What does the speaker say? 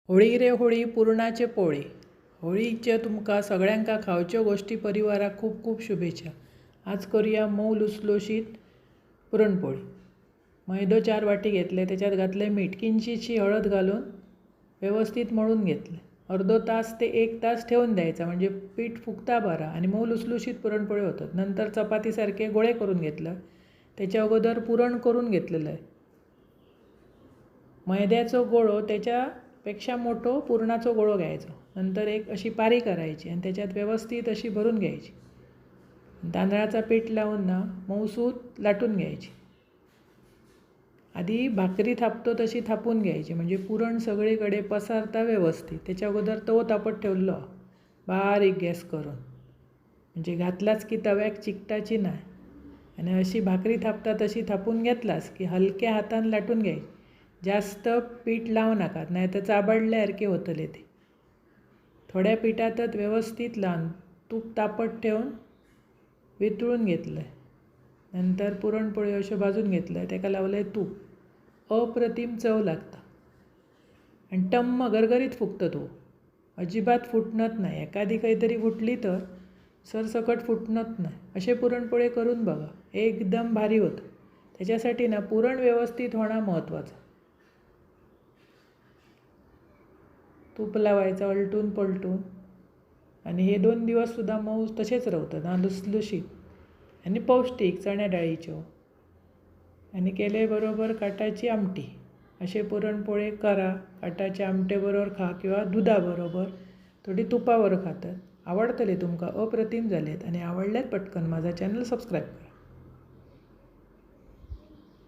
होळी रे होळी पुरणाचे पोळे. होळीचे तुमका सगळ्यांका खावच्यो गोष्टी परिवाराक खूप खूप शुभेच्छा. आज करूया मऊ लुसलुशीत पुरणपोळी. मैदो 4 वाटी घेतले, त्याच्यात घातले मीठ, किंचितशी हळद घालून व्यवस्थित मळून घेतले. अर्धो तास ते 1 तास ठेवून द्यायचा, म्हणजे पीठ फुगता बरा आणि मऊ लुसलुशीत पुरणपोळी होतात. नंतर चपातीसारखे गोळे करून घेतलं. त्याच्या अगोदर पुरण करून घेतलेलं आहे. मैद्याचा गोळो त्याच्यापेक्षा मोठो पुरणाचा गोळो घ्यायचा. नंतर एक अशी पारी करायची आणि त्याच्यात व्यवस्थित अशी भरून घ्यायची. तांदळाचा पीठ लावून मऊसूत लाटून घ्यायची. आधी भाकरी थापतो तशी थापून घ्यायची, म्हणजे पुरण सगळीकडे पसारता व्यवस्थित. त्याच्या अगोदर तवो तापत ठेवलो बारीक गॅस करून, म्हणजे घातलाच की तव्याक चिकटाची नाही. आणि अशी भाकरी थापता तशी थापून घेतलास की हलक्या हातान लाटून घ्यायची. जास्त पीठ लावू नका, नाही तर चाबडल्यासारखे होतले ते. थोड्या पिठातच व्यवस्थित लावून तूप तापत ठेवून वितळून घेतलं आहे. नंतर पुरणपोळी अशा भाजून घेतलं आहे, त्याला लावलं आहे तूप. अप्रतिम चव लागतं आणि टम्म गरगरीत फुगतं. तो अजिबात फुटणत नाही. एखादी काहीतरी फुटली तर सरसकट फुटणत नाही. असे पुरणपोळे करून बघा, एकदम भारी होतं. त्याच्यासाठी पुरण व्यवस्थित होणं महत्त्वाचं. तूप लावायचं अलटून पलटून, आणि हे 2 दिवससुद्धा मऊ तसेच राहतात, लुसलुशीत आणि पौष्टिक चण्या डाळीचे. आणि केले बरोबर काटाची आमटी. असे पुरणपोळे करा, काटाच्या आमटेबरोबर खा किंवा दुधाबरोबर, थोडी तुपाबरोबर खातात. आवडतले तुमका, अप्रतिम झालेत. आणि आवडल्यात पटकन माझा चॅनल सबस्क्राईब करा.